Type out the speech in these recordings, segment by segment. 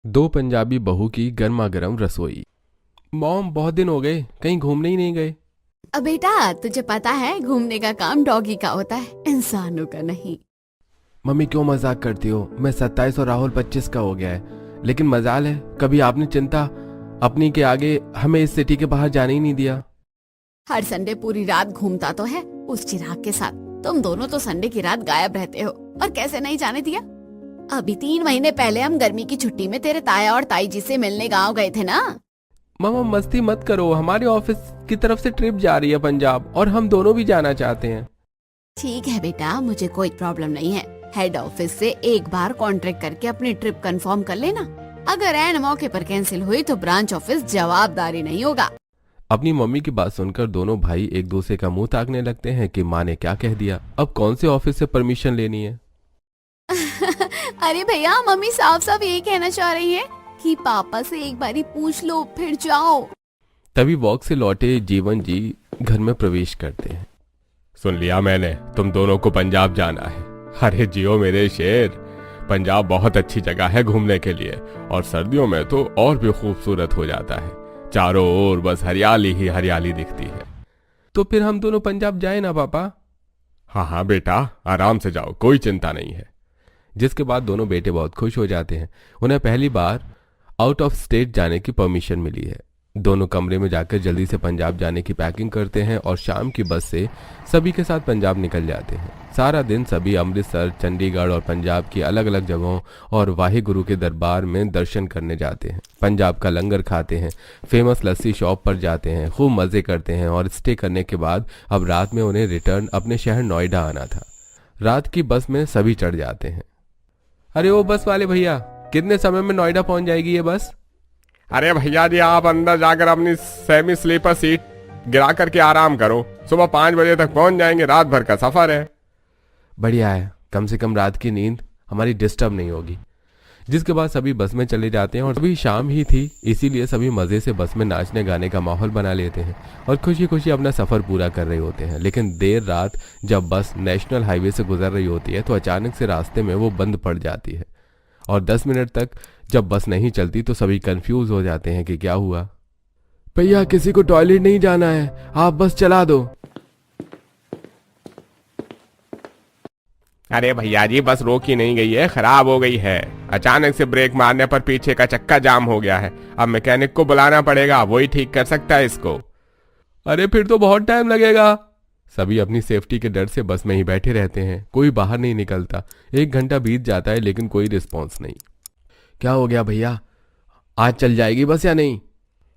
दो पंजाबी बहू की गर्मा गर्म रसोई। मॉम, बहुत दिन हो गए, कहीं घूमने ही नहीं गए। अब बेटा, तुझे पता है घूमने का काम डॉगी का होता है, इंसानों का नहीं। मम्मी क्यों मजाक करती हो? मैं 27 और राहुल 25 का हो गया है। लेकिन मजाल है, कभी आपने चिंता अपनी के आगे हमें इस सिटी के बाहर जाने ही नहीं दिया। हर संडे पूरी रात घूमता तो है उस चिराग के साथ। तुम दोनों तो संडे की रात गायब रहते हो, और कैसे नहीं जाने दिया? अभी 3 महीने पहले हम गर्मी की छुट्टी में तेरे ताया और ताई जी से मिलने गाँव गए थे ना। मामा मस्ती मत करो, हमारे ऑफिस की तरफ से ट्रिप जा रही है पंजाब, और हम दोनों भी जाना चाहते हैं। ठीक है बेटा, मुझे कोई प्रॉब्लम नहीं है। हेड ऑफिस से एक बार कॉन्ट्रैक्ट करके अपनी ट्रिप कंफर्म कर लेना। अगर ऐन मौके पर कैंसिल हुई तो ब्रांच ऑफिस जवाबदारी नहीं होगा। अपनी मम्मी की बात सुनकर दोनों भाई एक दूसरे का मुंह ताकने लगते हैं कि माँ ने क्या कह दिया। अब कौन से ऑफिस से परमिशन लेनी है? अरे भैया, मम्मी साफ साफ यही कहना चाह रही है कि पापा से एक बारी पूछ लो फिर जाओ। तभी वॉक से लौटे जीवन जी घर में प्रवेश करते हैं। सुन लिया मैंने, तुम दोनों को पंजाब जाना है। अरे जियो मेरे शेर, पंजाब बहुत अच्छी जगह है घूमने के लिए, और सर्दियों में तो और भी खूबसूरत हो जाता है। चारों ओर बस हरियाली ही हरियाली दिखती है। तो फिर हम दोनों पंजाब जाए ना पापा? हाँ हाँ बेटा, आराम से जाओ, कोई चिंता नहीं है। जिसके बाद दोनों बेटे बहुत खुश हो जाते हैं। उन्हें पहली बार आउट ऑफ स्टेट जाने की परमिशन मिली है। दोनों कमरे में जाकर जल्दी से पंजाब जाने की पैकिंग करते हैं और शाम की बस से सभी के साथ पंजाब निकल जाते हैं। सारा दिन सभी अमृतसर, चंडीगढ़ और पंजाब की अलग अलग जगहों और वाहे गुरु के दरबार में दर्शन करने जाते हैं। पंजाब का लंगर खाते हैं, फेमस लस्सी शॉप पर जाते हैं, खूब मजे करते हैं, और स्टे करने के बाद अब रात में उन्हें रिटर्न अपने शहर नोएडा आना था। रात की बस में सभी चढ़ जाते हैं। अरे ओ बस वाले भैया, कितने समय में नोएडा पहुंच जाएगी ये बस? अरे भैया जी, आप अंदर जाकर अपनी सेमी स्लीपर सीट गिरा करके आराम करो। सुबह 5 बजे तक पहुंच जाएंगे, रात भर का सफर है। बढ़िया है, कम से कम रात की नींद हमारी डिस्टर्ब नहीं होगी। जिसके बाद सभी बस में चले जाते हैं, और अभी शाम ही थी, इसीलिए सभी मजे से बस में नाचने गाने का माहौल बना लेते हैं और खुशी खुशी अपना सफर पूरा कर रहे होते हैं। लेकिन देर रात जब बस नेशनल हाईवे से गुजर रही होती है तो अचानक से रास्ते में वो बंद पड़ जाती है, और 10 मिनट तक जब बस नहीं चलती तो सभी कंफ्यूज हो जाते हैं कि क्या हुआ। भैया, किसी को टॉयलेट नहीं जाना है, आप बस चला दो। अरे भैया जी, बस रोक ही नहीं गई है, खराब हो गई है। अचानक से ब्रेक मारने पर पीछे का चक्का जाम हो गया है। अब मैकेनिक को बुलाना पड़ेगा, वही ठीक कर सकता है इसको। अरे फिर तो बहुत टाइम लगेगा। सभी अपनी सेफ्टी के डर से बस में ही बैठे रहते हैं, कोई बाहर नहीं निकलता। 1 घंटा बीत जाता है लेकिन कोई रिस्पॉन्स नहीं। क्या हो गया भैया, आज चल जाएगी बस या नहीं?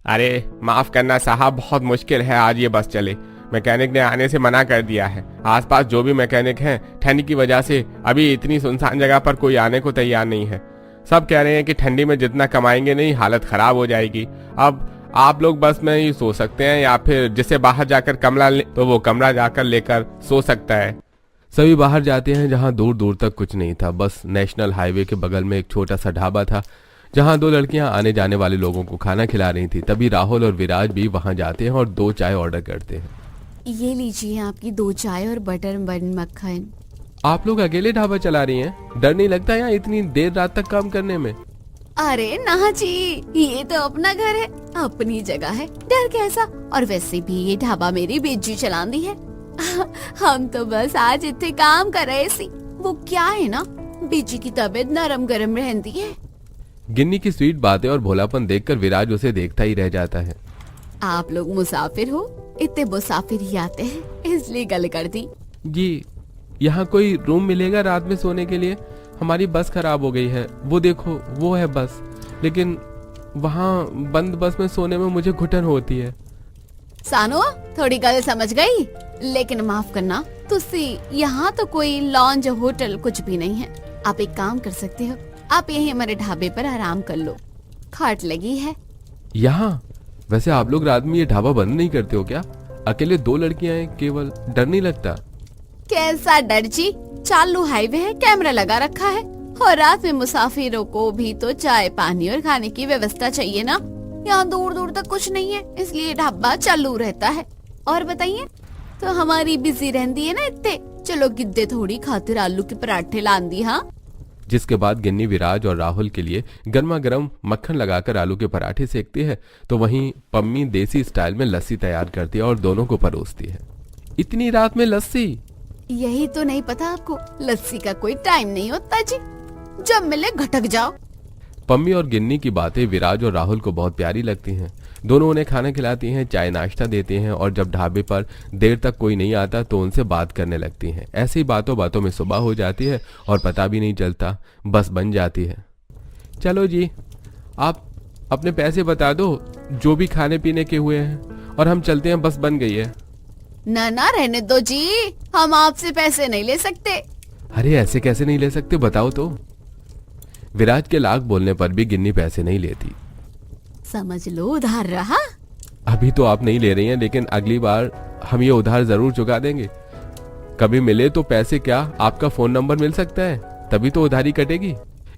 अरे माफ करना साहब, बहुत मुश्किल है आज ये बस चले। मैकेनिक ने आने से मना कर दिया है। आसपास जो भी मैकेनिक हैं, ठंड की वजह से अभी इतनी सुनसान जगह पर कोई आने को तैयार नहीं है। सब कह रहे हैं कि ठंडी में जितना कमाएंगे नहीं, हालत खराब हो जाएगी। अब आप लोग बस में ही सो सकते हैं, या फिर जिसे बाहर जाकर कमरा ले तो वो कमरा जाकर लेकर सो सकता है। सभी बाहर जाते हैं, जहां दूर दूर तक कुछ नहीं था। बस नेशनल हाईवे के बगल में एक छोटा सा ढाबा था, जहां 2 लड़कियां आने जाने वाले लोगों को खाना खिला रही थी। तभी राहुल और विराज भी वहां जाते हैं और 2 चाय ऑर्डर करते हैं। ये लीजिए आपकी 2 चाय और बटर बन मक्खन। आप लोग अकेले ढाबा चला रही हैं? डर नहीं लगता यहाँ इतनी देर रात तक काम करने में? अरे ना जी, ये तो अपना घर है, अपनी जगह है, डर कैसा? और वैसे भी ये ढाबा मेरी बेजी चलांदी है। हम तो बस आज इतने काम कर रहे सी। वो क्या है ना, बेजी की तबीयत नरम गरम रहती है। गिन्नी की स्वीट बातें और भोलापन देखकर विराज उसे देखता ही रह जाता है। आप लोग मुसाफिर हो, इतने मुसाफिर ही आते हैं, इसलिए गल कर दी। जी, यहाँ कोई रूम मिलेगा रात में सोने के लिए? हमारी बस खराब हो गई है, वो देखो वो है बस, लेकिन वहाँ बंद बस में सोने में मुझे घुटन होती है। सानो, थोड़ी गल समझ गई, लेकिन माफ करना, तुझसे यहाँ तो कोई लॉन्ज होटल कुछ भी नहीं है। आप एक काम कर सकते हो, आप यहीं हमारे ढाबे पर आराम कर लो, खाट लगी है। यहाँ? वैसे आप लोग रात में ये ढाबा बंद नहीं करते हो क्या? अकेले 2 लड़कियां हैं केवल, डर नहीं लगता? कैसा डर जी, चालू हाईवे है, कैमरा लगा रखा है, और रात में मुसाफिरों को भी तो चाय पानी और खाने की व्यवस्था चाहिए ना। यहाँ दूर दूर तक कुछ नहीं है, इसलिए ढाबा चालू रहता है। और बताइए, तो हमारी बिजी रहती है ना इतने। चलो गिद्दे थोड़ी खातिर आलू के पराठे लान दी। हाँ जिसके बाद गिन्नी विराज और राहुल के लिए गर्मा गर्म मक्खन लगाकर आलू के पराठे सेकती है, तो वहीं पम्मी देसी स्टाइल में लस्सी तैयार करती है और दोनों को परोसती है। इतनी रात में लस्सी? यही तो नहीं पता आपको, लस्सी का कोई टाइम नहीं होता जी, जब मिले घटक जाओ। पम्मी और गिन्नी की बातें विराज और राहुल को बहुत प्यारी लगती हैं। दोनों उन्हें खाना खिलाती हैं, चाय नाश्ता देते हैं और जब ढाबे पर देर तक कोई नहीं आता तो उनसे बात करने लगती हैं। ऐसे ही बातों बातों में सुबह हो जाती है और पता भी नहीं चलता, बस बन जाती है। चलो जी, आप अपने पैसे बता दो जो भी खाने पीने के हुए हैं और हम चलते हैं, बस बन गई है। ना ना रहने दो जी, हम आपसे पैसे नहीं ले सकते। अरे ऐसे कैसे नहीं ले सकते, बताओ तो। विराज के लाख बोलने पर भी गिन्नी पैसे नहीं लेती। समझ लो उधार रहा। अभी तो आप नहीं ले रही हैं, लेकिन अगली बार हम ये उधार जरूर चुका देंगे। कभी मिले तो पैसे क्या, आपका फोन नंबर मिल सकता है, तभी तो उधारी कटेगी।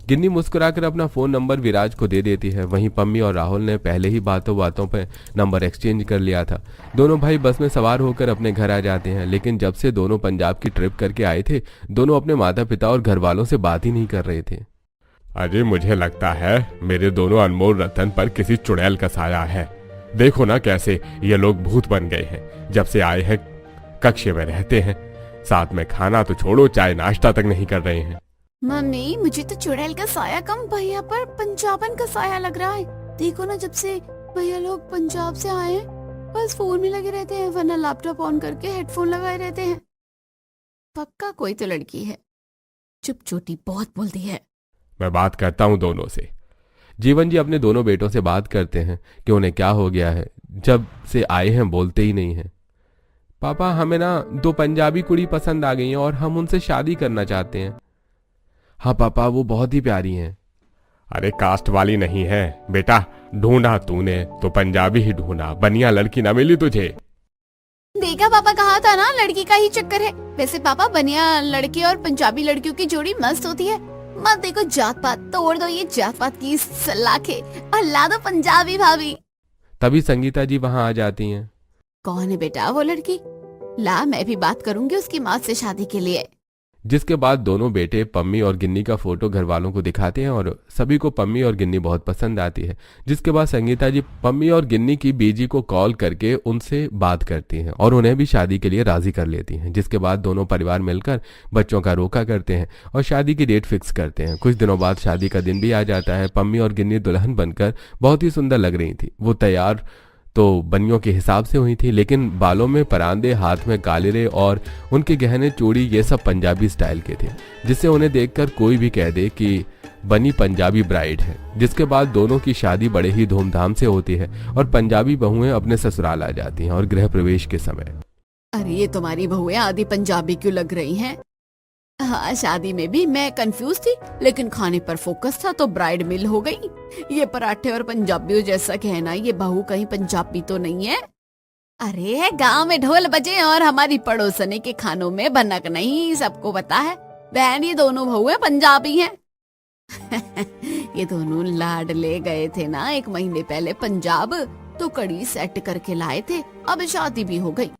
गिन्नी मुस्कुराकर अपना फोन नंबर विराज को दे देती है। वहीं पम्मी और राहुल ने पहले ही बातों बातों पे नंबर एक्सचेंज कर लिया था। दोनों भाई बस में सवार होकर अपने घर आ जाते हैं, लेकिन जब से दोनों पंजाब की ट्रिप करके आए थे, दोनों अपने माता पिता और घर वालों से बात ही नहीं कर रहे थे। अरे मुझे लगता है मेरे दोनों अनमोल रतन पर किसी चुड़ैल का साया है। देखो ना कैसे ये लोग भूत बन गए हैं। जब से आए हैं कक्ष में रहते हैं, साथ में खाना तो छोड़ो, चाय नाश्ता तक नहीं कर रहे हैं। मम्मी, मुझे तो चुड़ैल का साया कम, भैया पर पंजाबन का साया लग रहा है। देखो ना, जब से भैया लोग पंजाब से आए हैं, बस फोन में लगे रहते हैं, वरना लैपटॉप ऑन करके हेडफोन लगाए रहते हैं। पक्का कोई तो लड़की है, चुप चोटी बहुत बोलती है। मैं बात करता हूँ दोनों से। जीवन जी अपने दोनों बेटों से बात करते हैं कि उन्हें क्या हो गया है, जब से आए हैं बोलते ही नहीं हैं। पापा, हमें ना 2 पंजाबी कुड़ी पसंद आ गई हैं और हम उनसे शादी करना चाहते हैं। हाँ पापा, वो बहुत ही प्यारी हैं। अरे कास्ट वाली नहीं है बेटा, ढूंढा तूने तो पंजाबी ही ढूंढा, बनिया लड़की ना मिली तुझे। देखा पापा, कहा था ना लड़की का ही चक्कर है। वैसे पापा, बनिया लड़के और पंजाबी लड़कियों की जोड़ी मस्त होती है। मत देखो जात पात, तोड़ दो ये जात पात की सलाखें और ला दो पंजाबी भाभी। तभी संगीता जी वहां आ जाती हैं। कौन है बेटा वो लड़की? ला, मैं भी बात करूंगी उसकी माँ से शादी के लिए। जिसके बाद दोनों बेटे पम्मी और गिन्नी का फोटो घर वालों को दिखाते हैं और सभी को पम्मी और गिन्नी बहुत पसंद आती है। जिसके बाद संगीता जी पम्मी और गिन्नी की बीजी को कॉल करके उनसे बात करती हैं और उन्हें भी शादी के लिए राजी कर लेती हैं। जिसके बाद दोनों परिवार मिलकर बच्चों का रोका करते हैं और शादी की डेट फिक्स करते हैं। कुछ दिनों बाद शादी का दिन भी आ जाता है। पम्मी और गिन्नी दुल्हन बनकर बहुत ही सुंदर लग रही थी। वो तैयार तो बनियों के हिसाब से हुई थी, लेकिन बालों में परांदे, हाथ में कालिरे और उनके गहने चूड़ी ये सब पंजाबी स्टाइल के थे, जिससे उन्हें देखकर कोई भी कह दे कि बनी पंजाबी ब्राइड है। जिसके बाद दोनों की शादी बड़े ही धूमधाम से होती है और पंजाबी बहुएं अपने ससुराल आ जाती हैं। और गृह प्रवेश के समय, अरे ये तुम्हारी बहुएं आधी पंजाबी क्यों लग रही हैं? हाँ, शादी में भी मैं कंफ्यूज थी, लेकिन खाने पर फोकस था तो ब्राइड मिल हो गई। ये पराठे और पंजाबियों जैसा कहना, ये बहू कहीं पंजाबी तो नहीं है? अरे गांव में ढोल बजे और हमारी पड़ोसने के खानों में भनक नहीं, सबको पता है बहन ये दोनों बहुएं पंजाबी हैं। ये दोनों लाड ले गए थे ना 1 महीने पहले पंजाब, तो कड़ी सेट करके लाए थे, अब शादी भी हो गई।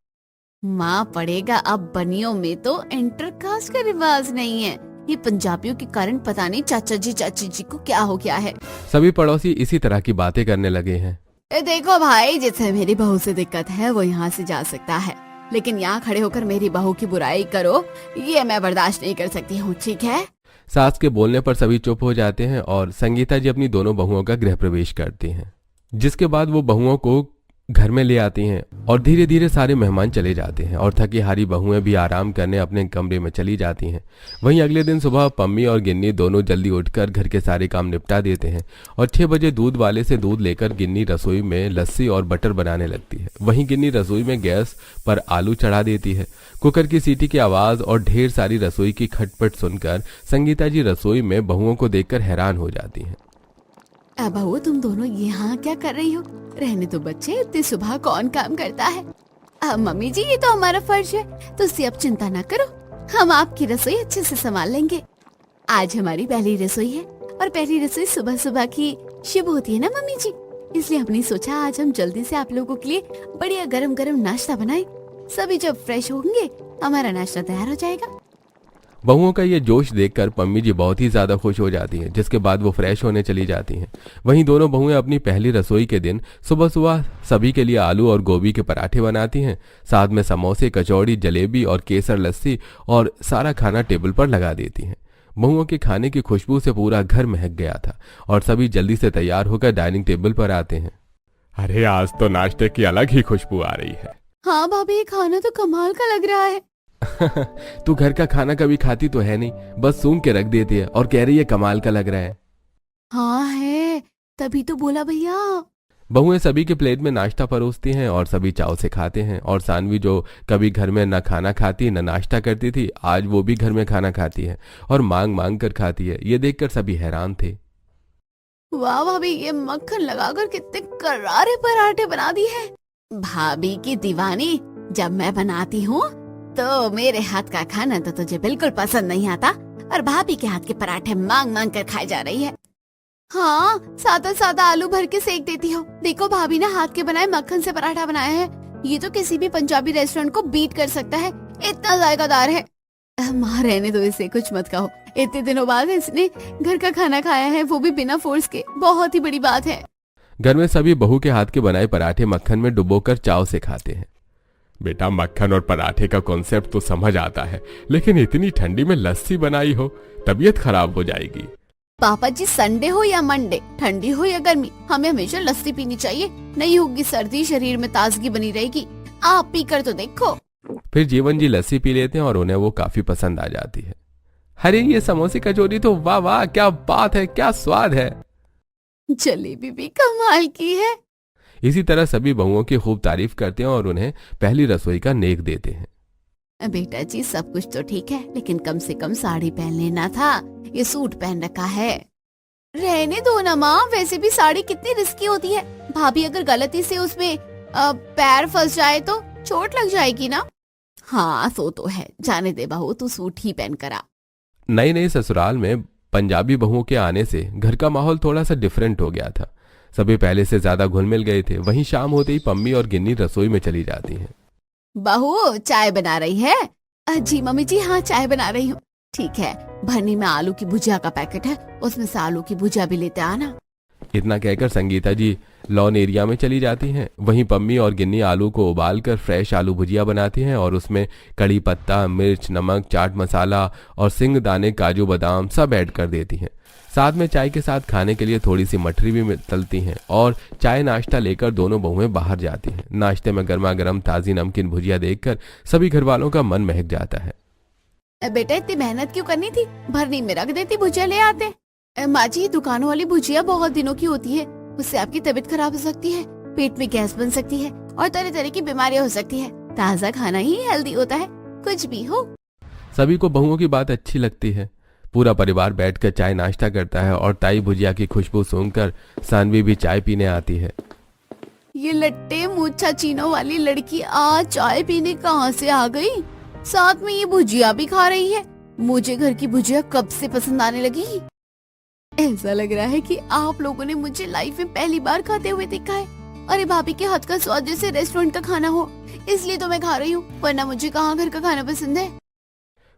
माँ पड़ेगा अब बनियों में तो इंटरकास्ट का रिवाज नहीं है। ये पंजाबियों के कारण पता नहीं चाचा जी चाची जी को क्या हो गया है। सभी पड़ोसी इसी तरह की बातें करने लगे हैं। देखो भाई, जिसे मेरी बहू से दिक्कत है वो यहाँ से जा सकता है, लेकिन यहाँ खड़े होकर मेरी बहू की बुराई करो, ये मैं बर्दाश्त नहीं कर सकती हूँ, ठीक है? सास के बोलने पर सभी चुप हो जाते हैं और संगीता जी अपनी दोनों बहुओं का गृह प्रवेश करती हैं। जिसके बाद वो बहुओं को घर में ले आती हैं और धीरे धीरे सारे मेहमान चले जाते हैं और थकी हारी बहुएं भी आराम करने अपने कमरे में चली जाती हैं। वहीं अगले दिन सुबह पम्मी और गिन्नी दोनों जल्दी उठकर घर के सारे काम निपटा देते हैं और 6 बजे दूध वाले से दूध लेकर गिन्नी रसोई में लस्सी और बटर बनाने लगती है। वहीं गिन्नी रसोई में गैस पर आलू चढ़ा देती है। कुकर की सीटी की आवाज और ढेर सारी रसोई की खटपट सुनकर संगीता जी रसोई में बहुओं को देखकर हैरान हो जाती हैं। बहू, तुम दोनों यहाँ क्या कर रही हो? रहने तो बच्चे, इतनी सुबह कौन काम करता है? मम्मी जी, ये तो हमारा फर्ज है, तो उससे अब चिंता ना करो, हम आपकी रसोई अच्छे से संभाल लेंगे। आज हमारी पहली रसोई है और पहली रसोई सुबह सुबह की शुभ होती है ना मम्मी जी, इसलिए हमने सोचा आज हम जल्दी से आप लोगों के लिए बढ़िया गरम गरम नाश्ता बनाएं। सभी जब फ्रेश होंगे हमारा नाश्ता तैयार हो जाएगा। बहुओं का ये जोश देखकर पम्मी जी बहुत ही ज्यादा खुश हो जाती हैं, जिसके बाद वो फ्रेश होने चली जाती हैं। वहीं दोनों बहुएं अपनी पहली रसोई के दिन सुबह सुबह सभी के लिए आलू और गोभी के पराठे बनाती हैं। साथ में समोसे, कचौड़ी, जलेबी और केसर लस्सी और सारा खाना टेबल पर लगा देती हैं। बहुओं के खाने की खुशबू से पूरा घर महक गया था और सभी जल्दी से तैयार होकर डाइनिंग टेबल पर आते हैं। अरे आज तो नाश्ते की अलग ही खुशबू आ रही है। हाँ भाभी, ये खाना तो कमाल का लग रहा है। तू घर का खाना कभी खाती तो है नहीं, बस सूंघ के रख देती है और कह रही है कमाल का लग रहा है। हाँ है, तभी तो बोला भैया। बहुएं सभी के प्लेट में नाश्ता परोसती हैं और सभी चाव से खाते हैं। और सानवी, जो कभी घर में न खाना खाती न नाश्ता करती थी, आज वो भी घर में खाना खाती है और मांग मांग कर खाती है। ये देखकर सभी हैरान थे। वाह भाभी, ये मक्खन लगाकर कितने करारे पराठे बना दिए हैं। भाभी की दीवानी, जब मैं बनाती हूँ तो मेरे हाथ का खाना तो तुझे बिल्कुल पसंद नहीं आता और भाभी के हाथ के पराठे मांग मांग कर खाए जा रही है। हाँ, सादा सादा आलू भर के सेक देती हो। देखो भाभी ने हाथ के बनाए मक्खन से पराठा बनाया है। ये तो किसी भी पंजाबी रेस्टोरेंट को बीट कर सकता है, इतना जायकादार है। माँ रहने दो इसे, कुछ मत कहो। इतने दिनों बाद इसने घर का खाना खाया है, वो भी बिना फोर्स के, बहुत ही बड़ी बात है। घर में सभी बहू के हाथ के बनाए पराठे मक्खन में डुबोकर चाव से खाते हैं। बेटा, मक्खन और पराठे का कॉन्सेप्ट तो समझ आता है, लेकिन इतनी ठंडी में लस्सी बनाई हो, तबीयत खराब हो जाएगी। पापा जी, संडे हो या मंडे, ठंडी हो या गर्मी, हमें हमेशा लस्सी पीनी चाहिए। नहीं होगी सर्दी, शरीर में ताजगी बनी रहेगी। आप पी कर तो देखो। फिर जीवन जी लस्सी पी लेते हैं और उन्हें वो काफी पसंद आ जाती है। अरे ये समोसे कचौरी तो वाह वाह, क्या बात है, क्या स्वाद है। जलेबी भी कमाल की है। इसी तरह सभी बहुओं की खूब तारीफ करते हैं और उन्हें पहली रसोई का नेक देते हैं। बेटा जी, सब कुछ तो ठीक है, लेकिन कम से कम साड़ी पहन लेना था। ये सूट पहन रखा है। रहने दो ना माँ, वैसे भी साड़ी कितनी रिस्की होती है। भाभी अगर गलती से उसमें पैर फंस जाए तो चोट लग जाएगी ना। हाँ सो तो है, जाने दे बहू, तू सूट ही पहन कर आ। नई नई ससुराल में पंजाबी बहुओं के आने से घर का माहौल थोड़ा सा डिफरेंट हो गया था। सभी पहले से ज्यादा घुल मिल गए थे। वहीं शाम होते ही पम्मी और गिन्नी रसोई में चली जाती हैं। बहू, चाय बना रही है? जी मम्मी जी, हाँ चाय बना रही हूँ। ठीक है, भरनी में आलू की भुजिया का पैकेट है, उसमें से आलू की भुजिया भी लेते आना। इतना कहकर संगीता जी लॉन एरिया में चली जाती हैं। वहीं पम्मी और गिन्नी आलू को उबालकर फ्रेश आलू भुजिया बनाती हैं और उसमें कड़ी पत्ता, मिर्च, नमक, चाट मसाला और सिंग दाने, काजू बादाम सब ऐड कर देती हैं। साथ में चाय के साथ खाने के लिए थोड़ी सी मठरी भी तलती हैं और चाय नाश्ता लेकर दोनों बहुएं बाहर जाती हैं। नाश्ते में गर्मा गर्म ताजी नमकीन भुजिया देखकर सभी घर वालों का मन महक जाता है। बेटा, इतनी मेहनत क्यों करनी थी, भरनी में रख देती, भुजिया ले आते। माँ जी, दुकानों वाली भुजिया बहुत दिनों की होती है, उससे आपकी तबीयत खराब हो सकती है, पेट में गैस बन सकती है और तरह तरह की बीमारियां हो सकती है। ताजा खाना ही हेल्दी होता है, कुछ भी हो। सभी को बहुओं की बात अच्छी लगती है। पूरा परिवार बैठकर चाय नाश्ता करता है और ताई भुजिया की खुशबू सूंघकर सानवी भी चाय पीने आती है। ये लट्टे मूछा चीनों वाली लड़की आज चाय पीने कहाँ से आ गई? साथ में ये भुजिया भी खा रही है। मुझे घर की भुजिया कब से पसंद आने लगी। ऐसा लग रहा है कि आप लोगों ने मुझे लाइफ में पहली बार खाते हुए देखा है। अरे भाभी के हाथ का स्वाद जैसे रेस्टोरेंट का खाना हो, इसलिए तो मैं खा रही हूँ, वरना मुझे कहाँ घर का खाना पसंद है।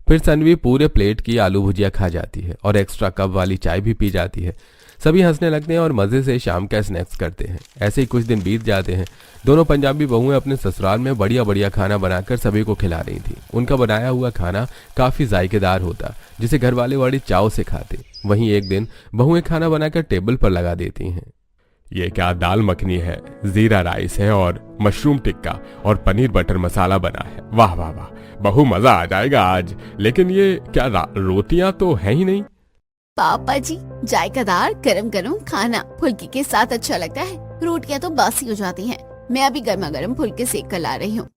फिर सनवी पूरे प्लेट की आलू भुजिया खा जाती है और एक्स्ट्रा कप वाली चाय भी पी जाती है। सभी हंसने लगते हैं और मजे से शाम का स्नैक्स करते हैं। ऐसे ही कुछ दिन बीत जाते हैं। दोनों पंजाबी बहुएं अपने ससुराल में बढ़िया बढ़िया खाना बनाकर सभी को खिला रही थी। उनका बनाया हुआ खाना काफी जायकेदार होता, जिसे घर वाले बड़ी चाव से खाते। वहीं एक दिन बहुएं खाना बनाकर टेबल पर लगा देती हैं। ये क्या दाल मखनी है, जीरा राइस है और मशरूम टिक्का और पनीर बटर मसाला बना है। वाह वाह वाह, बहु मजा आ जाएगा आज। लेकिन ये क्या रोटियां तो है ही नहीं। पापा जी, जायकादार गरम गरम खाना फुल्की के साथ अच्छा लगता है, रोटियां तो बासी हो जाती हैं। मैं अभी गर्मा गर्म फुल्के सेक कर ला रही हूँ।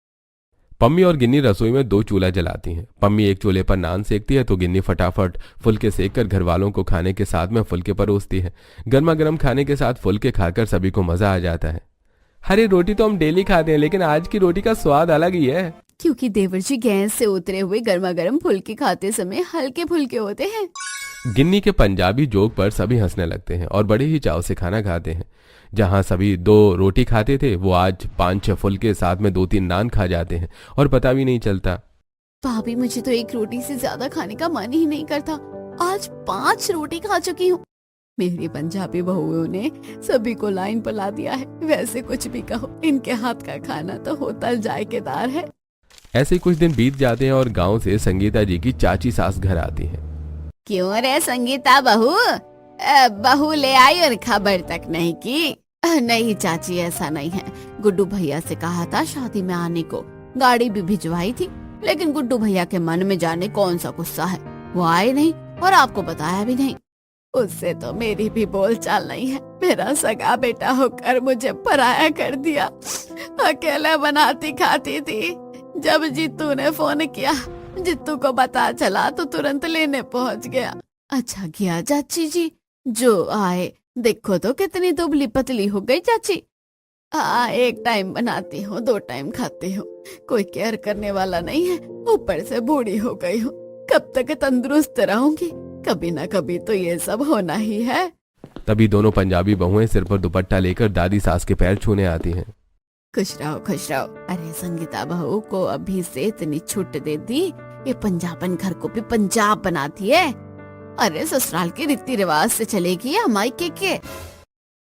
पम्मी और गिन्नी रसोई में 2 चूल्हा जलाती हैं। पम्मी एक चूल्हे पर नान सेकती है तो गिन्नी फटाफट फुल्के सेक कर घर वालों को खाने के साथ में फुल्के परोसती है। गर्मा गर्म खाने के साथ फुल्के खाकर सभी को मजा आ जाता है। अरे रोटी तो हम डेली खाते हैं, लेकिन आज की रोटी का स्वाद अलग ही है, क्योंकि देवर जी गैस से उतरे हुए गर्मा गर्म फुल्के खाते समय हल्के फुल्के होते हैं। गिन्नी के पंजाबी जोक पर सभी हंसने लगते हैं और बड़े ही चाव से खाना खाते हैं। जहां सभी 2 रोटी खाते थे, वो आज 5-6 फुल्के साथ में 2-3 नान खा जाते हैं और पता भी नहीं चलता। भाभी मुझे तो एक रोटी से ज्यादा खाने का मन ही नहीं करता। आज 5 रोटी खा चुकी हूँ। मेरी पंजाबी बहुओं ने सभी को लाइन पर ला दिया है। वैसे कुछ भी कहो, इनके हाथ का खाना तो होटल जायकेदार है। ऐसे ही कुछ दिन बीत जाते हैं और गांव से संगीता जी की चाची सास घर आती हैं। क्यों रे संगीता बहू, बहू ले आई और खबर तक नहीं की? नहीं चाची, ऐसा नहीं है। गुड्डू भैया से कहा था शादी में आने को, गाड़ी भी भिजवाई थी, लेकिन गुड्डू भैया के मन में जाने कौन सा गुस्सा है, वो आए नहीं और आपको बताया भी नहीं। उससे तो मेरी भी बोलचाल नहीं है। मेरा सगा बेटा होकर मुझे पराया कर दिया। अकेले बनाती खाती थी। जब जीतू ने फोन किया, जीतू को पता चला तो तुरंत लेने पहुंच गया। अच्छा किया चाची जी जो आए। देखो तो कितनी दुबली पतली हो गई चाची। एक टाइम बनाती हूँ, 2 टाइम खाती हूँ, कोई केयर करने वाला नहीं है। ऊपर से बूढ़ी हो गई हूँ। कब तक तंदुरुस्त रहूंगी? कभी ना कभी तो ये सब होना ही है। तभी दोनों पंजाबी बहुएं सिर पर दुपट्टा लेकर दादी सास के पैर छूने आती हैं। खुश रहो खुश रहो। अरे संगीता बहू को अभी से इतनी छूट दे दी, ये पंजाबन घर को भी पंजाब बनाती है। अरे ससुराल के रीति रिवाज से चलेगी या मायके के?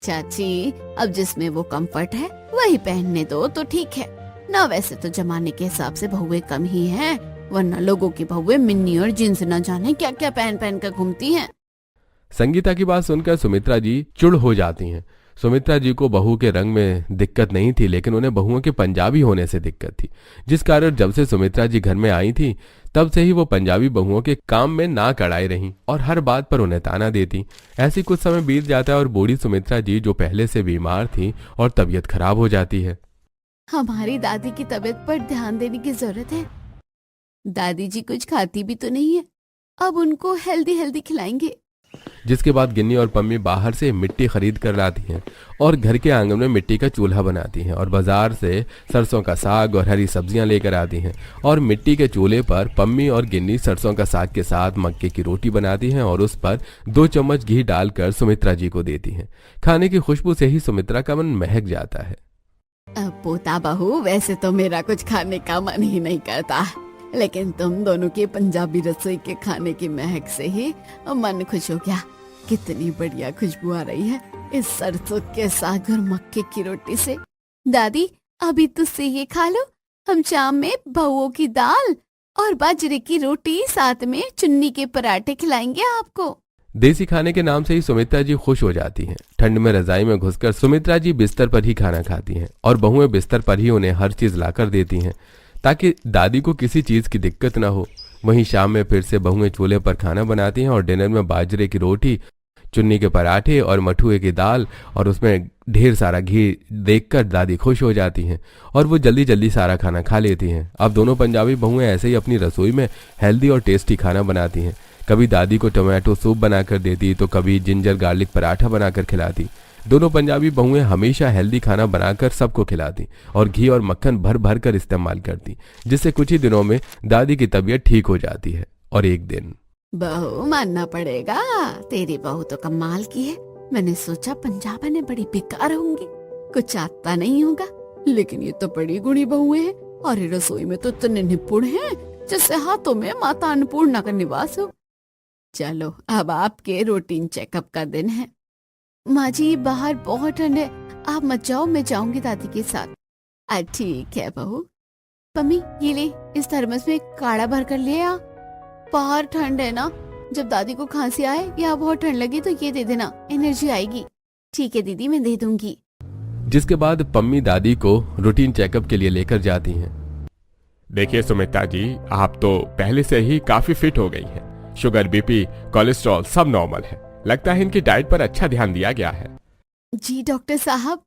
चाची अब जिसमें वो कंफर्ट है वही पहनने दो तो ठीक है ना। वैसे तो जमाने के हिसाब से बहुएं कम ही हैं, वरना लोगों की बहुएं मिन्नी और जींस न जाने क्या क्या पहन पहन कर घूमती हैं। संगीता की बात सुनकर सुमित्रा जी चिढ़ हो जाती हैं। सुमित्रा जी को बहू के रंग में दिक्कत नहीं थी, लेकिन उन्हें बहुओं के पंजाबी होने से दिक्कत थी, जिस कारण जब से सुमित्रा जी घर में आई थी तब से ही वो पंजाबी बहुओं के काम में नाक अड़ाई रहीं और हर बात पर उन्हें ताना देती। ऐसी कुछ समय बीत जाता है और बूढ़ी सुमित्रा जी जो पहले से बीमार थी और तबीयत खराब हो जाती है। हमारी दादी की तबीयत पर ध्यान देने की जरूरत है। दादी जी कुछ खाती भी तो नहीं है, अब उनको हेल्दी हेल्दी खिलाएंगे। जिसके बाद गिन्नी और पम्मी बाहर से मिट्टी खरीद कर लाती हैं और घर के आंगन में मिट्टी का चूल्हा बनाती हैं और बाजार से सरसों का साग और हरी सब्जियां लेकर आती हैं और मिट्टी के चूल्हे पर पम्मी और गिन्नी सरसों का साग के साथ मक्के की रोटी बनाती हैं और उस पर 2 चम्मच घी डालकर सुमित्रा जी को देती हैं। खाने की खुशबू से ही सुमित्रा का मन महक जाता है। पोता बहू, वैसे तो मेरा कुछ खाने का मन ही नहीं करता, लेकिन तुम दोनों के पंजाबी रसोई के खाने की महक से ही मन खुश हो गया। कितनी बढ़िया खुशबू आ रही है इस सरसों के साग और मक्के की रोटी से। दादी अभी तुझसे ये खा लो, हम शाम में बहुओं की दाल और बाजरे की रोटी साथ में चुन्नी के पराठे खिलाएंगे आपको। देसी खाने के नाम से ही सुमित्रा जी खुश हो जाती हैं। ठंड में रजाई में घुसकर सुमित्रा जी बिस्तर पर ही खाना खाती हैं और बहुएं बिस्तर पर ही उन्हें हर चीज लाकर देती हैं ताकि दादी को किसी चीज की दिक्कत ना हो। वहीं शाम में फिर से बहुएं चूल्हे पर खाना बनाती हैं और डिनर में बाजरे की रोटी, चुन्नी के पराठे और मठुए की दाल और उसमें ढेर सारा घी देखकर दादी खुश हो जाती हैं और वो जल्दी जल्दी सारा खाना खा लेती हैं। अब दोनों पंजाबी बहुएं ऐसे ही अपनी रसोई में हेल्दी और टेस्टी खाना बनाती हैं। कभी दादी को टोमेटो सूप बनाकर देती तो कभी जिंजर गार्लिक पराठा बनाकर खिलाती। दोनों पंजाबी बहुएं हमेशा हेल्दी खाना बनाकर सबको खिलाती और घी और मक्खन भर भर कर इस्तेमाल करती, जिससे कुछ ही दिनों में दादी की तबीयत ठीक हो जाती है। और एक दिन बहू मानना पड़ेगा, तेरी बहू तो कमाल की है। मैंने सोचा पंजाब ने बड़ी बेकार होंगी, कुछ आता नहीं होगा, लेकिन ये तो बड़ी गुणी बहुएं हैं और रसोई में तो इतने निपुण हैं जैसे हाथों में माता अन्नपूर्णा का निवास हो। चलो अब आपके रूटीन चेकअप का दिन है। माँ जी बाहर बहुत ठंड है, आप मत जाओ, मैं जाऊंगी दादी के साथ। ठीक है बहू। पम्मी ये ले, इस थर्मस में काढ़ा भर कर ले आ। बाहर ठंड है ना, जब दादी को खांसी आए या बहुत ठंड लगी तो ये दे देना, एनर्जी आएगी। ठीक है दीदी, मैं दे दूंगी। जिसके बाद पम्मी दादी को रूटीन चेकअप के लिए लेकर जाती हैं। देखिए सुमित्रा जी, आप तो पहले से ही काफी फिट हो गई हैं। शुगर, बीपी, कोलेस्ट्रॉल सब नॉर्मल है। लगता है इनकी डाइट पर अच्छा ध्यान दिया गया है। जी डॉक्टर साहब।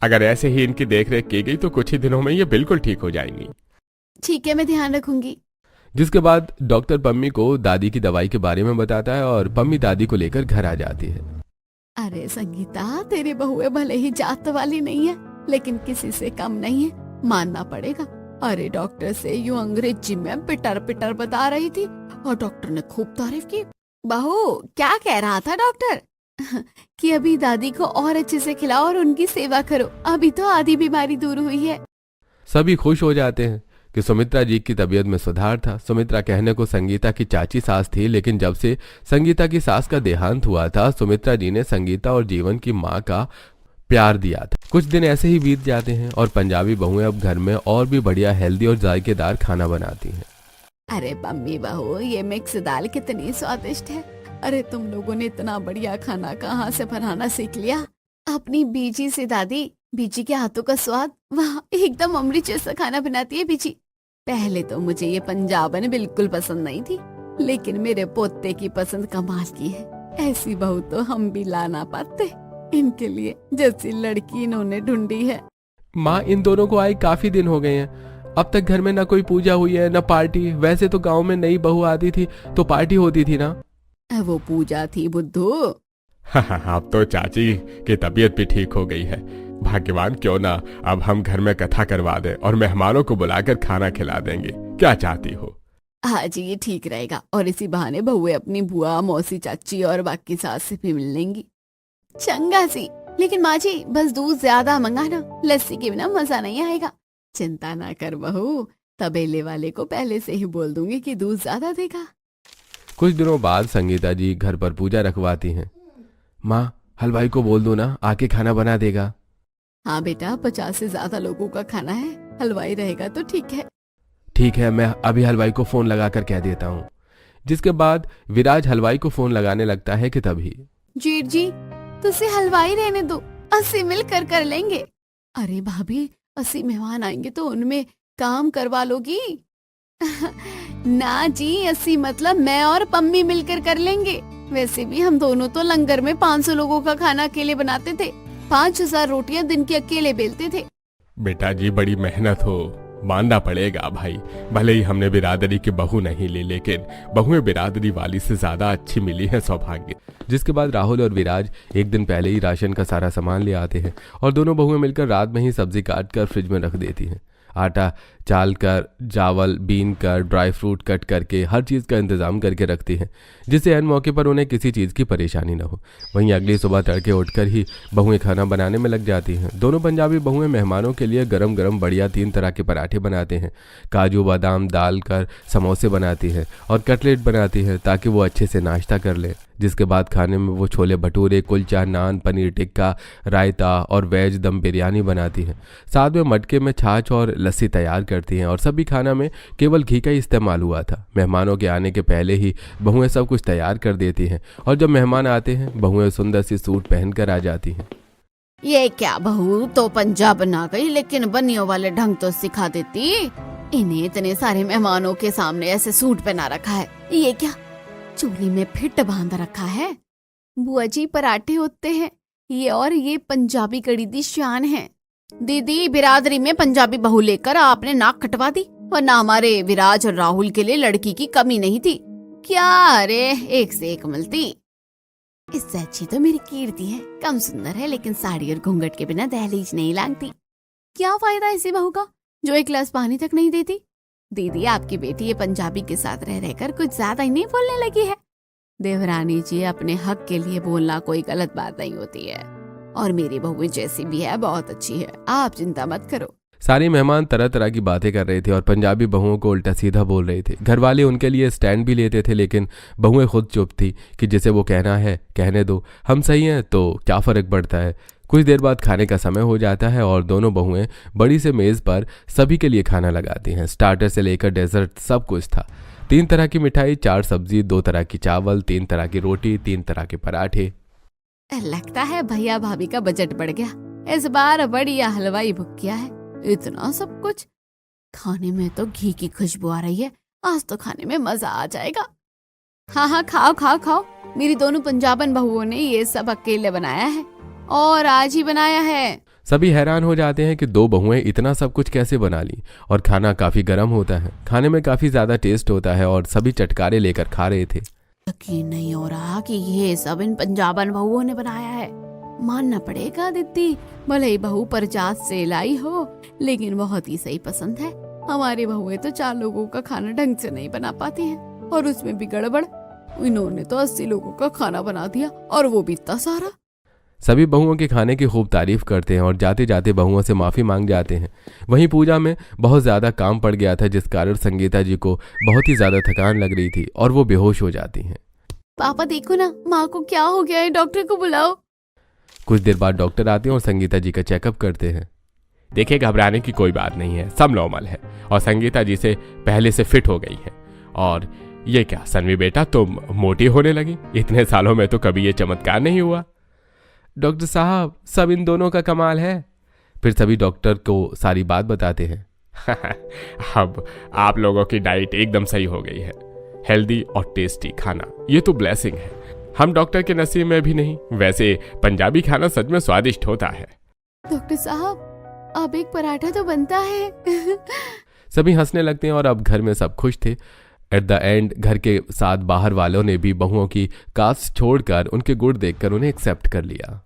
अगर ऐसे ही इनकी देखरेख की गई तो कुछ ही दिनों में ये बिल्कुल ठीक हो जाएंगी। ठीक है, मैं ध्यान रखूंगी। जिसके बाद डॉक्टर पम्मी को दादी की दवाई के बारे में बताता है और पम्मी दादी को लेकर घर आ जाती है। अरे संगीता, तेरी बहुएं भले ही जात वाली नहीं है, लेकिन किसी से कम नहीं है, मानना पड़ेगा। अरे डॉक्टर से यूं अंग्रेजी में पिटर पिटर बता रही थी और डॉक्टर ने खूब तारीफ की। बहू क्या कह रहा था डॉक्टर? कि अभी दादी को और अच्छे से खिलाओ और उनकी सेवा करो, अभी तो आधी बीमारी दूर हुई है। सभी खुश हो जाते हैं कि सुमित्रा जी की तबीयत में सुधार था। सुमित्रा कहने को संगीता की चाची सास थी, लेकिन जब से संगीता की सास का देहांत हुआ था, सुमित्रा जी ने संगीता और जीवन की माँ का प्यार दिया था। कुछ दिन ऐसे ही बीत जाते हैं और पंजाबी बहुएं अब घर में और भी बढ़िया हेल्दी और जायकेदार खाना बनाती हैं। अरे मम्मी बहू, ये मिक्स दाल कितनी स्वादिष्ट है। अरे तुम लोगों ने इतना बढ़िया खाना कहाँ से बनाना सीख लिया? अपनी बीजी से दादी। बीजी के हाथों का स्वाद, वाह, एकदम अमृत जैसा खाना बनाती है बीजी। पहले तो मुझे ये पंजाबन बिल्कुल पसंद नहीं थी, लेकिन मेरे पोते की पसंद कमाल की है। ऐसी बहू तो हम भी ला ना पाते। इनके लिए जैसी लड़की इन्होंने ढूंढी है। माँ, इन दोनों को आए काफी दिन हो गए हैं। अब तक घर में ना कोई पूजा हुई है न पार्टी। वैसे तो गांव में नई बहू आती थी तो पार्टी होती थी ना। वो पूजा थी बुद्धू। अब तो चाची की तबीयत भी ठीक हो गई है। भाग्यवान क्यों ना अब हम घर में कथा करवा दें और मेहमानों को बुलाकर खाना खिला देंगे। क्या चाहती हो? हाँ जी, ये ठीक रहेगा। और इसी बहाने बहुएं अपनी बुआ, मौसी, चाची और बाकी सास से भी मिल लेंगी। चंगा सी। लेकिन माँ जी, बस दूध ज्यादा मंगाना, लस्सी के बिना मजा नहीं आएगा। चिंता ना कर बहू, तबेले वाले को पहले से ही बोल दूंगी कि दूध ज्यादा देगा। कुछ दिनों बाद संगीता जी घर पर पूजा रखवाती हैं। माँ, हलवाई को बोल दो ना, आके खाना बना देगा। हाँ बेटा, 50 से ज्यादा लोगों का खाना है, हलवाई रहेगा तो ठीक है। ठीक है, मैं अभी हलवाई को फोन लगाकर कह देता हूँ। जिसके बाद विराज हलवाई को फोन लगाने लगता है कि तभी जीत जी, तुझसे हलवाई रहने दो, 80 मिलकर कर लेंगे। अरे भाभी, 80 मेहमान आएंगे तो उनमें काम करवा लोगी? ना जी, 80 मतलब मैं और पम्मी मिलकर कर लेंगे। वैसे भी हम दोनों तो लंगर में 500 लोगों का खाना अकेले बनाते थे। 5000 रोटियां दिन की अकेले बेलते थे। बेटा जी, बड़ी मेहनत हो, मानना पड़ेगा भाई। भले ही हमने बिरादरी की बहू नहीं ली, लेकिन बहुएं बिरादरी वाली से ज्यादा अच्छी मिली है, सौभाग्य। जिसके बाद राहुल और विराज एक दिन पहले ही राशन का सारा सामान ले आते हैं और दोनों बहुएं मिलकर रात में ही सब्जी काट कर फ्रिज में रख देती हैं। आटा चाल कर, चावल बीन कर, ड्राई फ्रूट कट करके हर चीज़ का इंतज़ाम करके रखती हैं, जिससे हर मौके पर उन्हें किसी चीज़ की परेशानी न हो। वहीं अगली सुबह तड़के उठकर ही बहुएं खाना बनाने में लग जाती हैं। दोनों पंजाबी बहुएं मेहमानों के लिए गरम गरम बढ़िया 3 तरह के पराठे बनाते हैं, काजू बादाम डाल कर समोसे बनाती हैं और कटलेट बनाती हैं ताकि वो अच्छे से नाश्ता कर लें। जिसके बाद खाने में वो छोले भटूरे, कुलचा, नान, पनीर टिक्का, रायता और वेज दम बिरयानी बनाती हैं। साथ में मटके में छाछ और लस्सी तैयार करती हैं और सभी खाना में केवल घी का इस्तेमाल हुआ था। मेहमानों के आने के पहले ही बहुएं सब कुछ तैयार कर देती हैं और जब मेहमान आते हैं बहुएं सुंदर सी सूट पहनकर आ जाती हैं। ये क्या बहू, तो पंजाब बना गई, लेकिन बनियों वाले ढंग तो सिखा देती। इन्हें इतने सारे मेहमानों के सामने ऐसे सूट पहना रखा है। ये क्या, चोली में फिट बांध रखा है? बुआ जी, पराठे होते हैं ये, और ये पंजाबी कड़ी दी शान है। दीदी, बिरादरी में पंजाबी बहू लेकर आपने नाक कटवा दी, वरना हमारे विराज और राहुल के लिए लड़की की कमी नहीं थी क्या? अरे एक से एक मिलती। इससे अच्छी तो मेरी कीर्ति है, कम सुंदर है लेकिन साड़ी और घूंघट के बिना दहलीज नहीं लांगती। क्या फायदा ऐसी बहू का जो एक गिलास पानी तक नहीं देती? दीदी, आपकी बेटी ये पंजाबी के साथ रह रहकर कुछ ज्यादा ही नहीं बोलने लगी है। देवरानी जी, अपने हक के लिए बोलना कोई गलत बात नहीं होती है, और मेरी बहू जैसी भी है बहुत अच्छी है, आप चिंता मत करो। सारे मेहमान तरह तरह की बातें कर रहे थे और पंजाबी बहुओं को उल्टा सीधा बोल रहे थे। घर वाले उनके लिए स्टैंड भी लेते थे, लेकिन बहुएं खुद चुप थी कि जिसे वो कहना है कहने दो, हम सही हैं तो क्या फ़र्क पड़ता है। कुछ देर बाद खाने का समय हो जाता है और दोनों बहुएं बड़ी से मेज़ पर सभी के लिए खाना लगाती हैं। स्टार्टर से लेकर डेजर्ट सब कुछ था। 3 तरह की मिठाई, 4 सब्जी, 2 तरह की चावल, 3 तरह की रोटी, 3 तरह के पराठे। लगता है भैया भाभी का बजट बढ़ गया, इस बार बढ़िया हलवाई बुक किया है। इतना सब कुछ खाने में तो घी की खुशबू आ रही है, आज तो खाने में मजा आ जाएगा। हाँ हाँ, खाओ खाओ खाओ। मेरी दोनों पंजाबन बहुओं ने ये सब अकेले बनाया है, और आज ही बनाया है। सभी हैरान हो जाते हैं कि 2 बहुएं इतना सब कुछ कैसे बना ली, और खाना काफी गर्म होता है, खाने में काफी ज्यादा टेस्ट होता है और सभी चटकारे लेकर खा रहे थे। यकीन नहीं हो रहा कि ये सब इन पंजाबन बहुओं ने बनाया है। मानना पड़ेगा दीदी, भले ही बहू परजात से लाई हो, लेकिन बहुत ही सही पसंद है। हमारी बहुएं तो 4 लोगों का खाना ढंग से नहीं बना पाती हैं, और उसमें भी गड़बड़। इन्होंने तो 80 लोगों का खाना बना दिया, और वो भी इतना सारा। सभी बहुओं के खाने की खूब तारीफ करते हैं और जाते जाते बहुओं से माफ़ी मांग जाते हैं। वहीं पूजा में बहुत ज़्यादा काम पड़ गया था, जिस कारण संगीता जी को बहुत ही ज़्यादा थकान लग रही थी और वो बेहोश हो जाती हैं। पापा देखो ना, माँ को क्या हो गया है, डॉक्टर को बुलाओ। कुछ देर बाद डॉक्टर आते हैं और संगीता जी का चेकअप करते हैं। देखिए, घबराने की कोई बात नहीं है, सब नॉर्मल है और संगीता जी से पहले से फिट हो गई है। और ये क्या सन्वी बेटा, तुम मोटी होने लगी? इतने सालों में तो कभी ये चमत्कार नहीं हुआ। डॉक्टर साहब, सब इन दोनों का कमाल है। फिर सभी डॉक्टर को सारी बात बताते हैं। अब आप लोगों की डाइट एकदम सही हो गई है, हेल्दी और टेस्टी खाना, ये तो ब्लेसिंग है। हम डॉक्टर के नसीब में भी नहीं। वैसे पंजाबी खाना सच में स्वादिष्ट होता है। डॉक्टर साहब, अब एक पराठा तो बनता है। सभी हंसने लगते हैं और अब घर में सब खुश थे। एट द एंड घर के साथ बाहर वालों ने भी बहुओं की कास्ट छोड़कर उनके गुण देखकर उन्हें एक्सेप्ट कर लिया।